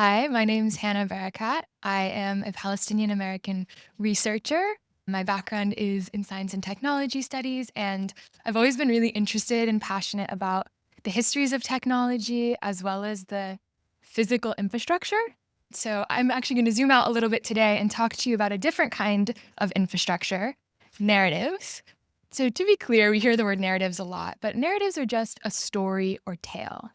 Hi, my name is Hannah Barakat. I am a Palestinian American researcher. My background is in science and technology studies, and I've always been really interested and passionate about the histories of technology as well as the physical infrastructure. So I'm actually going to zoom out a little bit today and talk to you about a different kind of infrastructure, narratives. So to be clear, we hear the word narratives a lot, but narratives are just a story or tale.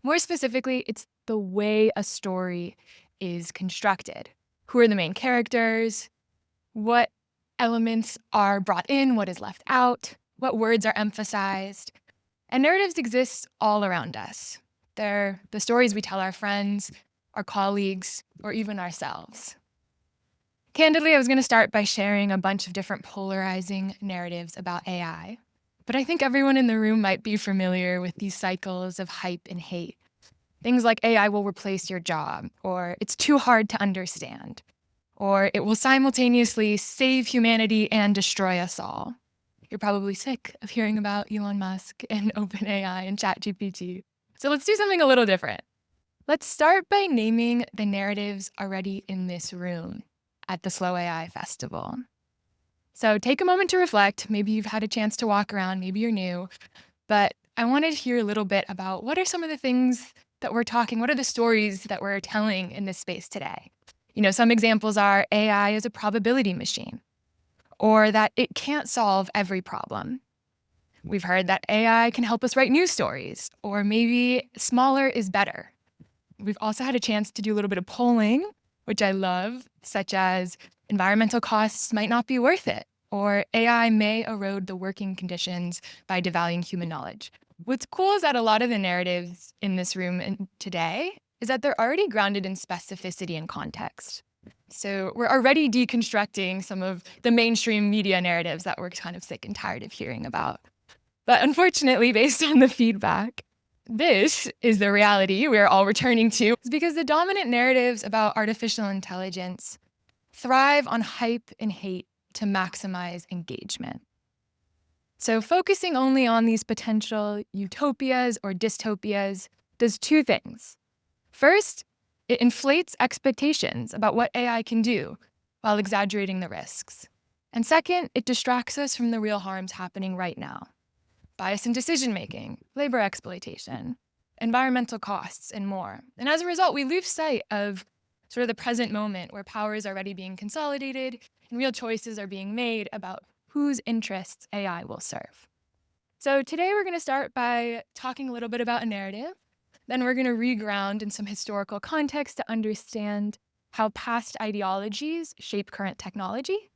More specifically, it's the way a story is constructed. Who are the main characters? What elements are brought in? What is left out? What words are emphasized? And narratives exist all around us. They're the stories we tell our friends, our colleagues, or even ourselves. Candidly, I was going to start by sharing a bunch of different polarizing narratives about AI, but I think everyone in the room might be familiar with these cycles of hype and hate. Things like AI will replace your job, or it's too hard to understand, or it will simultaneously save humanity and destroy us all. You're probably sick of hearing about Elon Musk and OpenAI and ChatGPT. So let's do something a little different. Let's start by naming the narratives already in this room at the Slow AI Festival. So take a moment to reflect. Maybe you've had a chance to walk around, maybe you're new, but I wanted to hear a little bit about what are some of the things that we're talking, what are the stories that we're telling in this space today? Some examples are AI is a probability machine, or that it can't solve every problem. We've heard that AI can help us write news stories, or maybe smaller is better. We've also had a chance to do a little bit of polling, which I love, such as environmental costs might not be worth it, or AI may erode the working conditions by devaluing human knowledge. What's cool is that a lot of the narratives in this room today is that they're already grounded in specificity and context. So we're already deconstructing some of the mainstream media narratives that we're kind of sick and tired of hearing about. But unfortunately, based on the feedback, this is the reality we're all returning to, is because the dominant narratives about artificial intelligence thrive on hype and hate to maximize engagement. So focusing only on these potential utopias or dystopias does two things. First, it inflates expectations about what AI can do while exaggerating the risks. And second, it distracts us from the real harms happening right now. Bias in decision making, labor exploitation, environmental costs, and more. And as a result, we lose sight of sort of the present moment where power is already being consolidated and real choices are being made about whose interests AI will serve. So today we're going to start by talking a little bit about a narrative. Then we're going to reground in some historical context to understand how past ideologies shape current technology.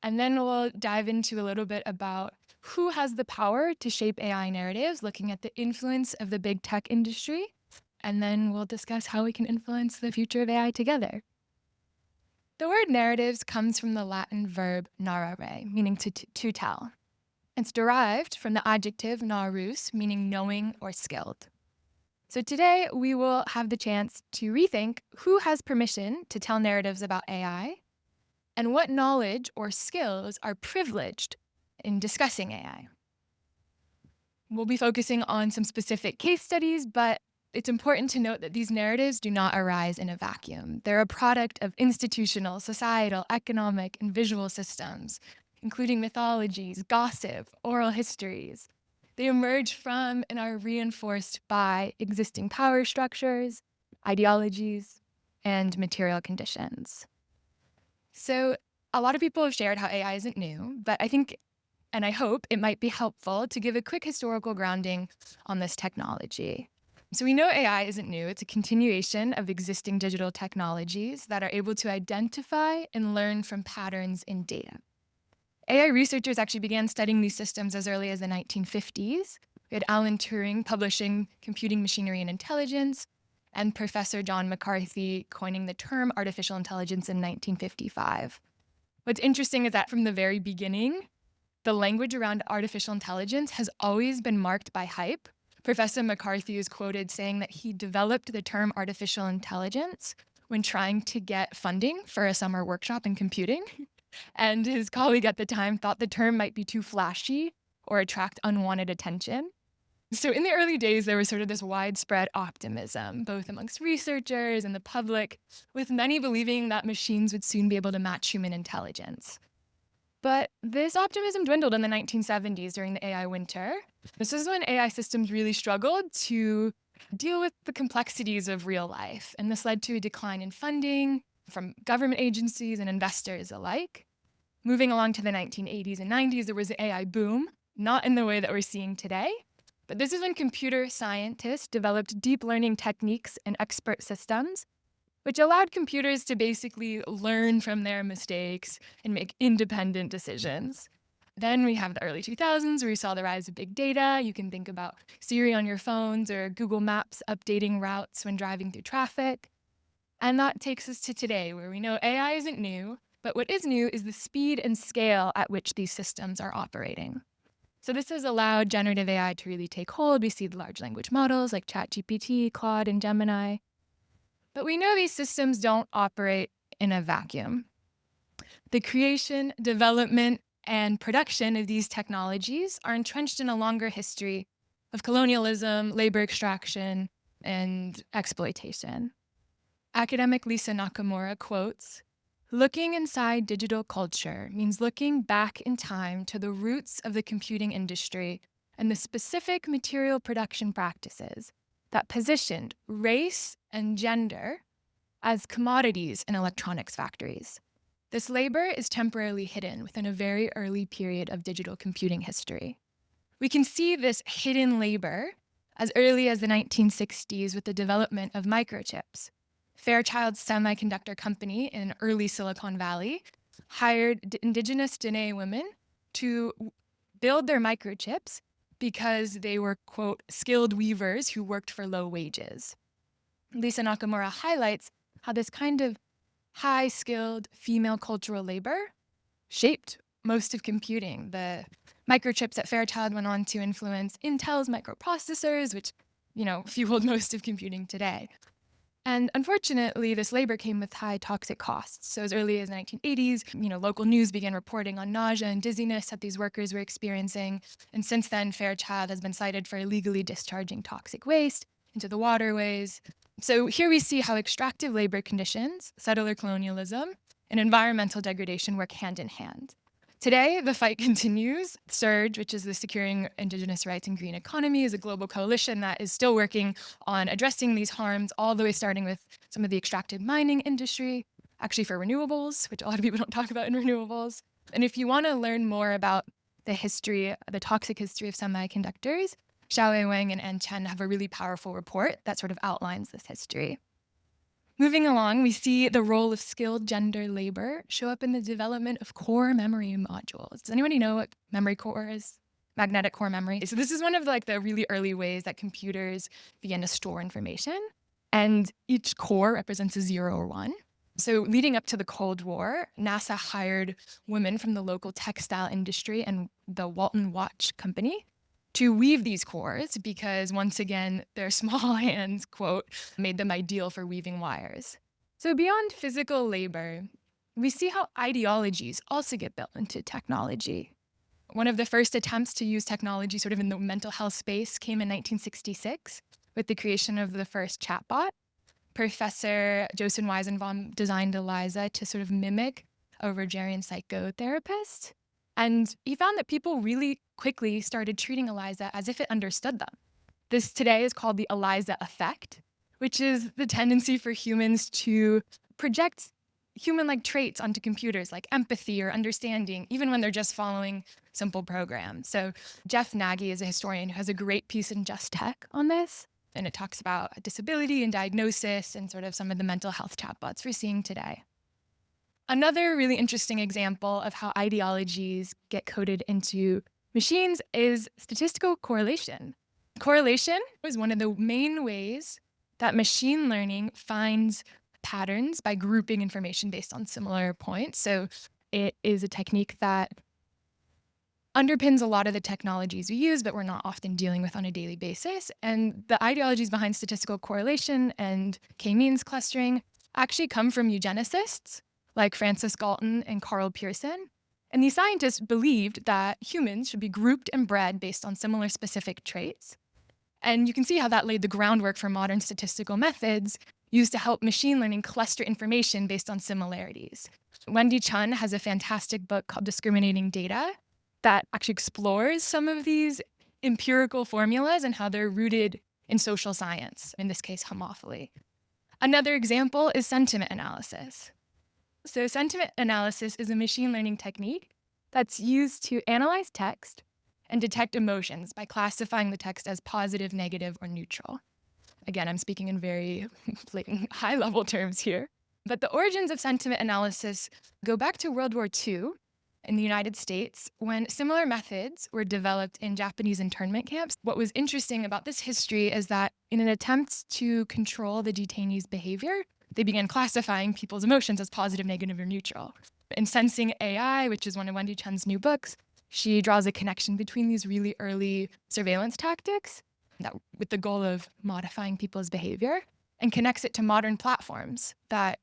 And then we'll dive into a little bit about who has the power to shape AI narratives, looking at the influence of the big tech industry. And then we'll discuss how we can influence the future of AI together. The word narratives comes from the Latin verb narrare, meaning to tell. It's derived from the adjective narus, meaning knowing or skilled. So today we will have the chance to rethink who has permission to tell narratives about AI and what knowledge or skills are privileged in discussing AI. We'll be focusing on some specific case studies, but it's important to note that these narratives do not arise in a vacuum. They're a product of institutional, societal, economic, and visual systems, including mythologies, gossip, oral histories. They emerge from and are reinforced by existing power structures, ideologies, and material conditions. So a lot of people have shared how AI isn't new, but I think, and I hope, it might be helpful to give a quick historical grounding on this technology. So we know AI isn't new. It's a continuation of existing digital technologies that are able to identify and learn from patterns in data. AI researchers actually began studying these systems as early as the 1950s. We had Alan Turing publishing Computing Machinery and Intelligence, and Professor John McCarthy coining the term artificial intelligence in 1955. What's interesting is that from the very beginning, the language around artificial intelligence has always been marked by hype. Professor McCarthy is quoted saying that he developed the term artificial intelligence when trying to get funding for a summer workshop in computing. And his colleague at the time thought the term might be too flashy or attract unwanted attention. So in the early days, there was sort of this widespread optimism, both amongst researchers and the public, with many believing that machines would soon be able to match human intelligence. But this optimism dwindled in the 1970s during the AI winter. This is when AI systems really struggled to deal with the complexities of real life, and this led to a decline in funding from government agencies and investors alike. Moving along to the 1980s and 90s, there was the AI boom, not in the way that we're seeing today, but this is when computer scientists developed deep learning techniques and expert systems, which allowed computers to basically learn from their mistakes and make independent decisions. Then we have the early 2000s where we saw the rise of big data. You can think about Siri on your phones or Google Maps updating routes when driving through traffic. And that takes us to today, where we know AI isn't new, but what is new is the speed and scale at which these systems are operating. So this has allowed generative AI to really take hold. We see the large language models like ChatGPT, Claude, and Gemini. But we know these systems don't operate in a vacuum. The creation, development, and production of these technologies are entrenched in a longer history of colonialism, labor extraction, and exploitation. Academic Lisa Nakamura quotes, "Looking inside digital culture means looking back in time to the roots of the computing industry and the specific material production practices that positioned race and gender as commodities in electronics factories. This labor is temporarily hidden within a very early period of digital computing history." We can see this hidden labor as early as the 1960s with the development of microchips. Fairchild Semiconductor Company in early Silicon Valley hired indigenous Dene women to build their microchips because they were, quote, skilled weavers who worked for low wages. Lisa Nakamura highlights how this kind of high-skilled female cultural labor shaped most of computing. The microchips at Fairchild went on to influence Intel's microprocessors, which, fueled most of computing today. And unfortunately, this labor came with high toxic costs. So as early as the 1980s, local news began reporting on nausea and dizziness that these workers were experiencing. And since then, Fairchild has been cited for illegally discharging toxic waste into the waterways. So here we see how extractive labor conditions, settler colonialism, and environmental degradation work hand in hand. Today, the fight continues. SURGE, which is the Securing Indigenous Rights and Green Economy, is a global coalition that is still working on addressing these harms, all the way starting with some of the extractive mining industry, actually for renewables, which a lot of people don't talk about in renewables. And if you want to learn more about the toxic history of semiconductors, Xiaowei Wang and Ann Chen have a really powerful report that sort of outlines this history. Moving along, we see the role of skilled gender labor show up in the development of core memory modules. Does anybody know what memory core is? Magnetic core memory. So this is one of the really early ways that computers begin to store information. And each core represents a 0 or 1. So leading up to the Cold War, NASA hired women from the local textile industry and the Walton Watch Company to weave these cores because, once again, their small hands, quote, made them ideal for weaving wires. So beyond physical labor, we see how ideologies also get built into technology. One of the first attempts to use technology sort of in the mental health space came in 1966 with the creation of the first chatbot. Professor Joseph Weizenbaum designed Eliza to sort of mimic a Rogerian psychotherapist. And he found that people really quickly started treating Eliza as if it understood them. This today is called the Eliza effect, which is the tendency for humans to project human-like traits onto computers like empathy or understanding, even when they're just following simple programs. So Jeff Nagy is a historian who has a great piece in Just Tech on this, and it talks about disability and diagnosis and sort of some of the mental health chatbots we're seeing today. Another really interesting example of how ideologies get coded into machines is statistical correlation. Correlation is one of the main ways that machine learning finds patterns by grouping information based on similar points. So it is a technique that underpins a lot of the technologies we use, but we're not often dealing with on a daily basis. And the ideologies behind statistical correlation and k-means clustering actually come from eugenicists like Francis Galton and Carl Pearson. And these scientists believed that humans should be grouped and bred based on similar specific traits. And you can see how that laid the groundwork for modern statistical methods used to help machine learning cluster information based on similarities. Wendy Chun has a fantastic book called Discriminating Data that actually explores some of these empirical formulas and how they're rooted in social science, in this case, homophily. Another example is sentiment analysis. So, sentiment analysis is a machine learning technique that's used to analyze text and detect emotions by classifying the text as positive, negative, or neutral. Again, I'm speaking in very high level terms here. But the origins of sentiment analysis go back to World War II in the United States when similar methods were developed in Japanese internment camps. What was interesting about this history is that in an attempt to control the detainees' behavior, they began classifying people's emotions as positive, negative, or neutral. In Sensing AI, which is one of Wendy Chun's new books, she draws a connection between these really early surveillance tactics that, with the goal of modifying people's behavior, and connects it to modern platforms that,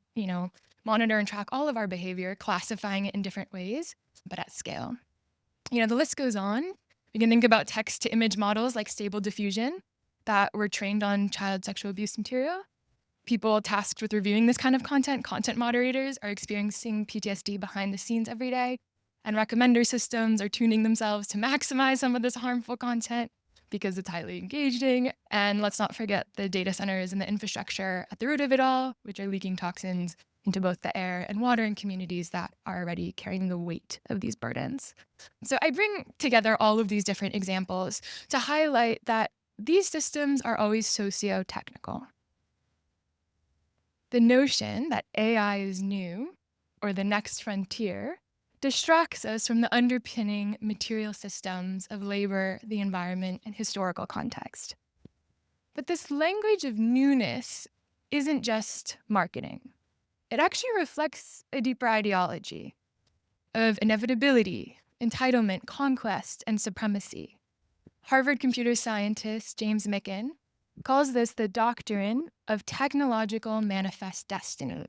monitor and track all of our behavior, classifying it in different ways, but at scale. The list goes on. We can think about text to image models like Stable Diffusion that were trained on child sexual abuse material. People tasked with reviewing this kind of content moderators, are experiencing PTSD behind the scenes every day, and recommender systems are tuning themselves to maximize some of this harmful content because it's highly engaging. And let's not forget the data centers and the infrastructure at the root of it all, which are leaking toxins into both the air and water in communities that are already carrying the weight of these burdens. So I bring together all of these different examples to highlight that these systems are always socio-technical. The notion that AI is new or the next frontier distracts us from the underpinning material systems of labor, the environment, and historical context. But this language of newness isn't just marketing. It actually reflects a deeper ideology of inevitability, entitlement, conquest, and supremacy. Harvard computer scientist James Micken calls this the doctrine of technological manifest destiny.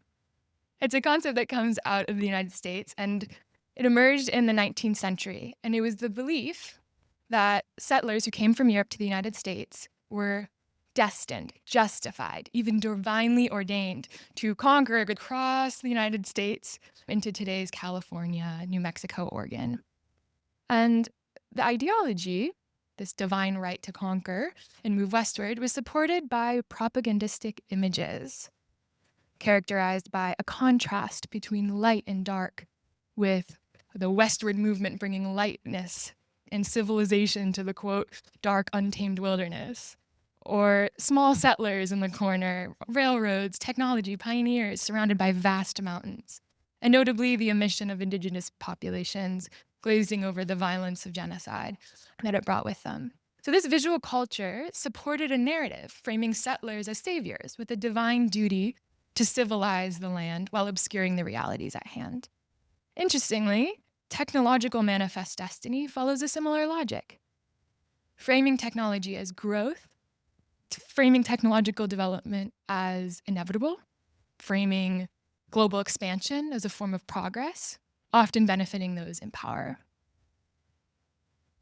It's a concept that comes out of the United States, and it emerged in the 19th century. And it was the belief that settlers who came from Europe to the United States were destined, justified, even divinely ordained to conquer across the United States into today's California, New Mexico, Oregon. And the ideology, this divine right to conquer and move westward, was supported by propagandistic images, characterized by a contrast between light and dark, with the westward movement bringing lightness and civilization to the, quote, dark, untamed wilderness. Or small settlers in the corner, railroads, technology, pioneers surrounded by vast mountains. And notably, the omission of indigenous populations glazing over the violence of genocide that it brought with them. So this visual culture supported a narrative framing settlers as saviors with a divine duty to civilize the land while obscuring the realities at hand. Interestingly, technological manifest destiny follows a similar logic. Framing technology as growth, framing technological development as inevitable, framing global expansion as a form of progress, often benefiting those in power.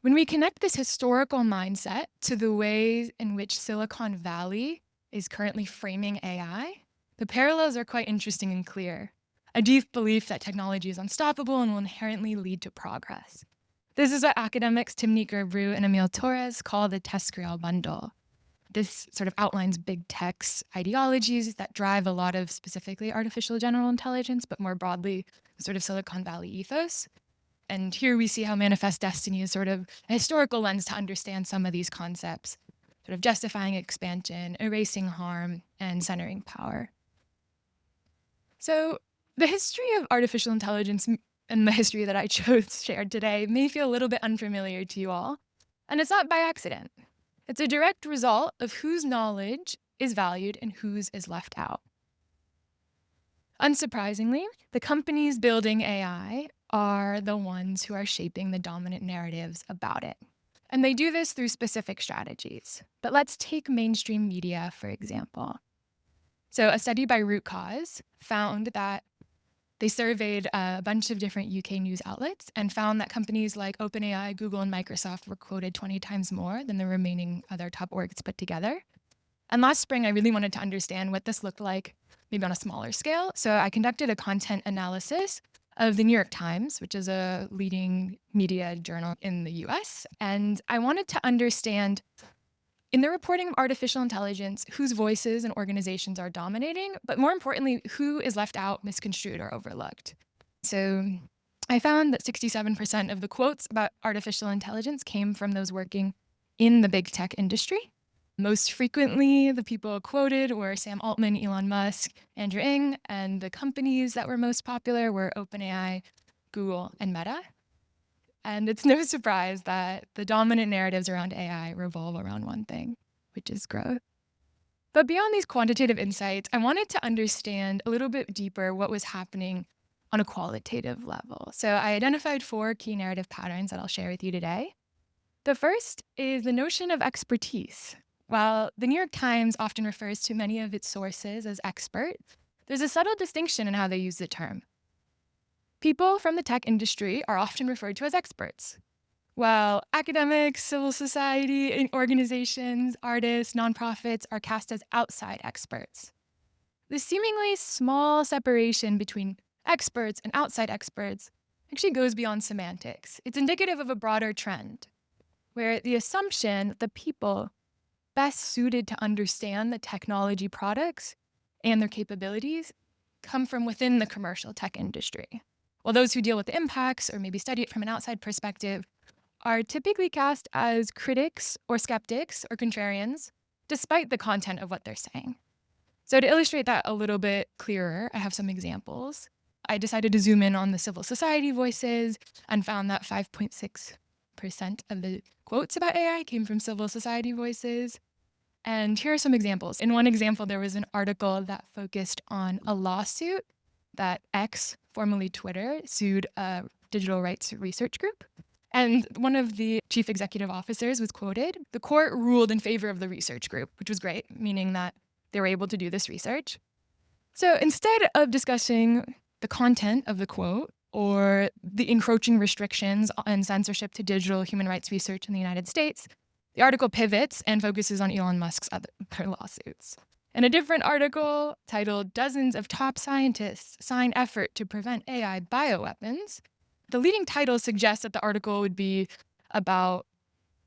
When we connect this historical mindset to the ways in which Silicon Valley is currently framing AI, the parallels are quite interesting and clear. A deep belief that technology is unstoppable and will inherently lead to progress. This is what academics Timnit Gebru and Emil Torres call the TESCREAL bundle. This sort of outlines big tech's ideologies that drive a lot of specifically artificial general intelligence, but more broadly, the sort of Silicon Valley ethos. And here we see how manifest destiny is sort of a historical lens to understand some of these concepts, sort of justifying expansion, erasing harm, and centering power. So the history of artificial intelligence and the history that I chose shared today may feel a little bit unfamiliar to you all, and it's not by accident. It's a direct result of whose knowledge is valued and whose is left out. Unsurprisingly, the companies building AI are the ones who are shaping the dominant narratives about it. And they do this through specific strategies. But let's take mainstream media, for example. So a study by Root Cause found that They surveyed a bunch of different UK news outlets and found that companies like OpenAI, Google, and Microsoft were quoted 20 times more than the remaining other top orgs put together. And last spring, I really wanted to understand what this looked like, maybe on a smaller scale. So I conducted a content analysis of the New York Times, which is a leading media journal in the US. And I wanted to understand, in the reporting of artificial intelligence, whose voices and organizations are dominating, but more importantly, who is left out, misconstrued, or overlooked. So I found that 67% of the quotes about artificial intelligence came from those working in the big tech industry. Most frequently, the people quoted were Sam Altman, Elon Musk, Andrew Ng, and the companies that were most popular were OpenAI, Google, and Meta. And it's no surprise that the dominant narratives around AI revolve around one thing, which is growth. But beyond these quantitative insights, I wanted to understand a little bit deeper what was happening on a qualitative level. So I identified 4 key narrative patterns that I'll share with you today. The first is the notion of expertise. While the New York Times often refers to many of its sources as expert, there's a subtle distinction in how they use the term. People from the tech industry are often referred to as experts, while academics, civil society organizations, artists, nonprofits are cast as outside experts. The seemingly small separation between experts and outside experts actually goes beyond semantics. It's indicative of a broader trend, where the assumption that the people best suited to understand the technology products and their capabilities come from within the commercial tech industry, while those who deal with the impacts or maybe study it from an outside perspective are typically cast as critics or skeptics or contrarians, despite the content of what they're saying. So to illustrate that a little bit clearer, I have some examples. I decided to zoom in on the civil society voices and found that 5.6% of the quotes about AI came from civil society voices. And here are some examples. In one example, there was an article that focused on a lawsuit that X, formerly Twitter, sued a digital rights research group. And one of the chief executive officers was quoted. The court ruled in favor of the research group, which was great, meaning that they were able to do this research. So instead of discussing the content of the quote or the encroaching restrictions and censorship to digital human rights research in the United States, the article pivots and focuses on Elon Musk's other lawsuits. In a different article titled "Dozens of Top Scientists Sign Effort to Prevent AI Bioweapons," the leading title suggests that the article would be about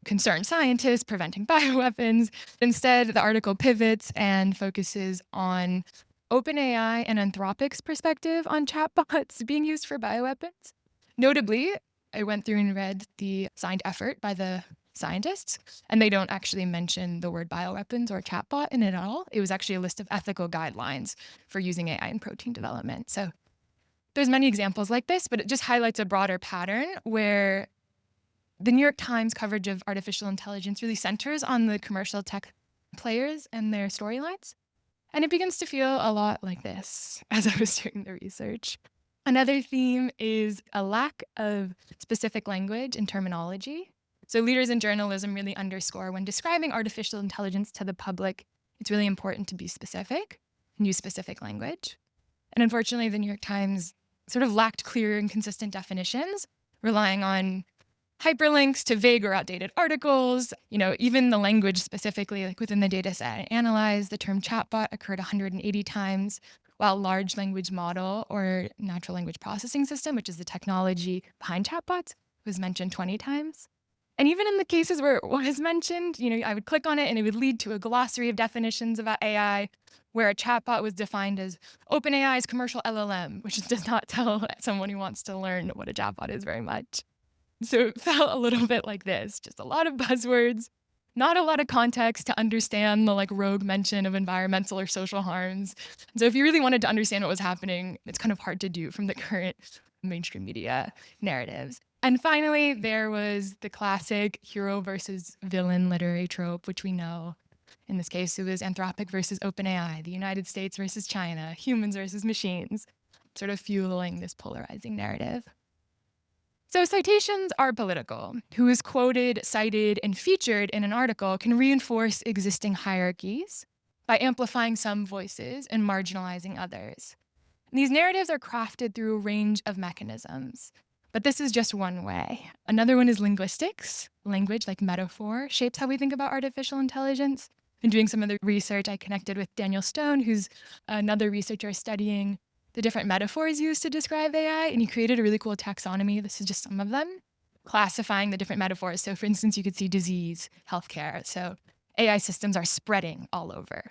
concerned scientists preventing bioweapons. Instead, the article pivots and focuses on OpenAI and Anthropic's perspective on chatbots being used for bioweapons. Notably, I went through and read the signed effort by the scientists, and they don't actually mention the word bioweapons or chatbot in it at all. It was actually a list of ethical guidelines for using AI in protein development. So there's many examples like this, but it just highlights a broader pattern where the New York Times coverage of artificial intelligence really centers on the commercial tech players and their storylines. And it begins to feel a lot like this as I was doing the research. Another theme is a lack of specific language and terminology. So leaders in journalism really underscore when describing artificial intelligence to the public, it's really important to be specific and use specific language. And unfortunately, the New York Times sort of lacked clear and consistent definitions, relying on hyperlinks to vague or outdated articles. Even the language specifically, like within the data set I analyzed, the term chatbot occurred 180 times, while large language model or natural language processing system, which is the technology behind chatbots, was mentioned 20 times. And even in the cases where it was mentioned, I would click on it and it would lead to a glossary of definitions about AI, where a chatbot was defined as OpenAI's commercial LLM, which does not tell someone who wants to learn what a chatbot is very much. So it felt a little bit like this, just a lot of buzzwords, not a lot of context to understand the rogue mention of environmental or social harms. So if you really wanted to understand what was happening, it's kind of hard to do from the current mainstream media narratives. And finally, there was the classic hero versus villain literary trope, which we know. In this case, it was Anthropic versus OpenAI, the United States versus China, humans versus machines, sort of fueling this polarizing narrative. So citations are political. Who is quoted, cited, and featured in an article can reinforce existing hierarchies by amplifying some voices and marginalizing others. These narratives are crafted through a range of mechanisms, but this is just one way. Another one is linguistics. Language, like metaphor, shapes how we think about artificial intelligence. In doing some of the research, I connected with Daniel Stone, who's another researcher studying the different metaphors used to describe AI, and he created a really cool taxonomy. This is just some of them, classifying the different metaphors. So for instance, you could see disease, healthcare. So AI systems are spreading all over.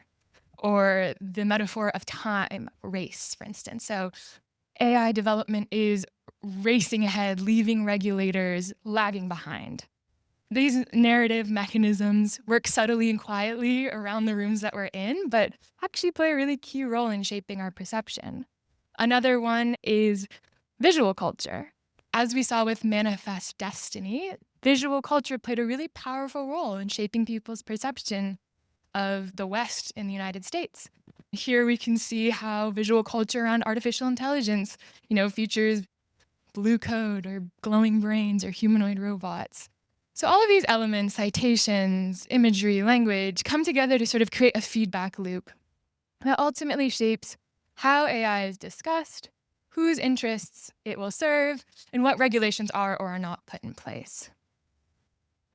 Or the metaphor of time, race, for instance. So AI development is racing ahead, leaving regulators lagging behind. These narrative mechanisms work subtly and quietly around the rooms that we're in, but actually play a really key role in shaping our perception. Another one is visual culture. As we saw with Manifest Destiny, visual culture played a really powerful role in shaping people's perception of the West in the United States. Here we can see how visual culture around artificial intelligence, features blue code or glowing brains or humanoid robots. So all of these elements, citations, imagery, language, come together to sort of create a feedback loop that ultimately shapes how AI is discussed, whose interests it will serve, and what regulations are or are not put in place.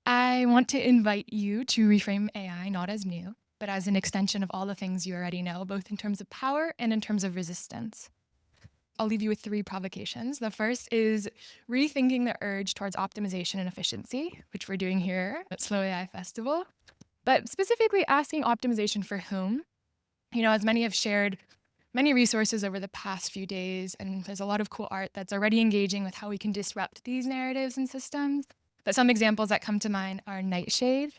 I want to invite you to reframe AI not as new, but as an extension of all the things you already know, both in terms of power and in terms of resistance. I'll leave you with 3 provocations. The first is rethinking the urge towards optimization and efficiency, which we're doing here at Slow AI Festival, but specifically asking optimization for whom. As many have shared many resources over the past few days, and there's a lot of cool art that's already engaging with how we can disrupt these narratives and systems. But some examples that come to mind are Nightshade.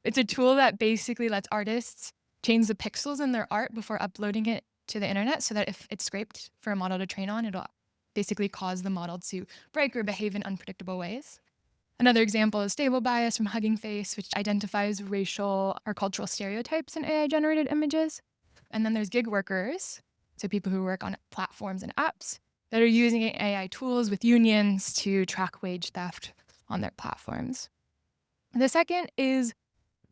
It's a tool that basically lets artists change the pixels in their art before uploading it to the internet so that if it's scraped for a model to train on, it'll basically cause the model to break or behave in unpredictable ways. Another example is Stable Bias from Hugging Face, which identifies racial or cultural stereotypes in AI-generated images. And then there's gig workers, so people who work on platforms and apps that are using AI tools with unions to track wage theft on their platforms. The second is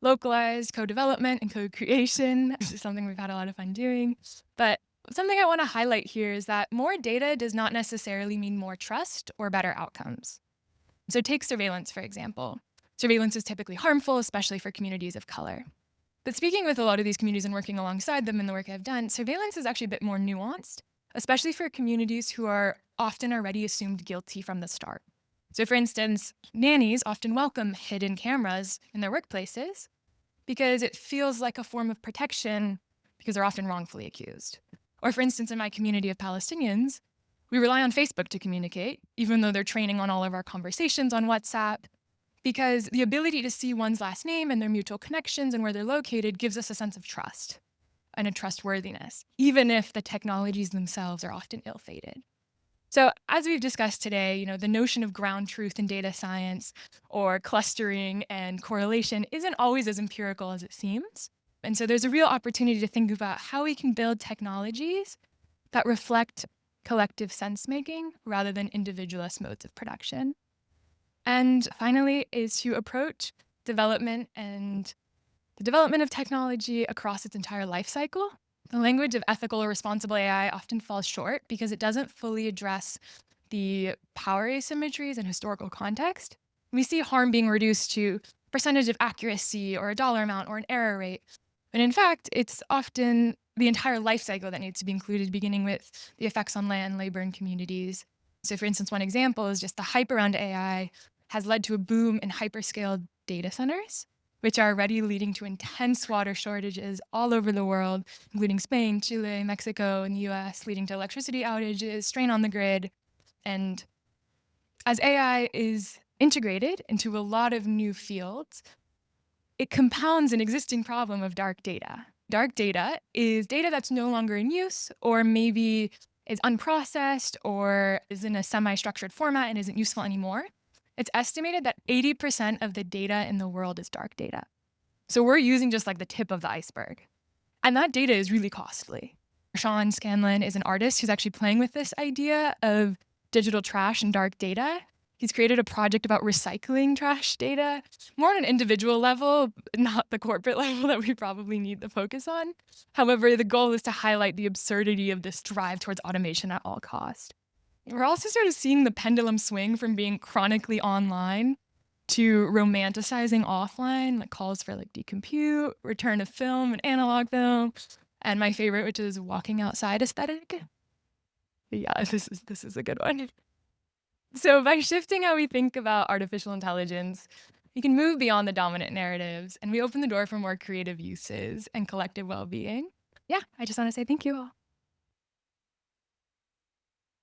localized co-development and co-creation. This is something we've had a lot of fun doing. But something I want to highlight here is that more data does not necessarily mean more trust or better outcomes. So take surveillance, for example. Surveillance is typically harmful, especially for communities of color. But speaking with a lot of these communities and working alongside them in the work I've done, surveillance is actually a bit more nuanced, especially for communities who are often already assumed guilty from the start. So for instance, nannies often welcome hidden cameras in their workplaces because it feels like a form of protection because they're often wrongfully accused. Or for instance, in my community of Palestinians, we rely on Facebook to communicate, even though they're training on all of our conversations on WhatsApp, because the ability to see one's last name and their mutual connections and where they're located gives us a sense of trust and a trustworthiness, even if the technologies themselves are often ill-fated. So as we've discussed today, the notion of ground truth in data science or clustering and correlation isn't always as empirical as it seems. And so there's a real opportunity to think about how we can build technologies that reflect collective sense-making rather than individualist modes of production. And finally is to approach development and the development of technology across its entire life cycle. The language of ethical or responsible AI often falls short because it doesn't fully address the power asymmetries and historical context. We see harm being reduced to percentage of accuracy or a dollar amount or an error rate. But in fact, it's often the entire life cycle that needs to be included, beginning with the effects on land, labor, and communities. So for instance, one example is just the hype around AI has led to a boom in hyperscale data centers, which are already leading to intense water shortages all over the world, including Spain, Chile, Mexico, and the US, leading to electricity outages, strain on the grid. And as AI is integrated into a lot of new fields, it compounds an existing problem of dark data. Dark data is data that's no longer in use, or maybe is unprocessed, or is in a semi-structured format and isn't useful anymore. It's estimated that 80% of the data in the world is dark data. So we're using just like the tip of the iceberg. And that data is really costly. Sean Scanlon is an artist who's actually playing with this idea of digital trash and dark data. He's created a project about recycling trash data, more on an individual level, not the corporate level that we probably need to focus on. However, the goal is to highlight the absurdity of this drive towards automation at all cost. We're also sort of seeing the pendulum swing from being chronically online to romanticizing offline, like calls for like decompute, return of film and analog film, and my favorite, which is walking outside aesthetic. Yeah, this is a good one. So by shifting how we think about artificial intelligence, we can move beyond the dominant narratives and we open the door for more creative uses and collective well-being. Yeah, I just want to say thank you all.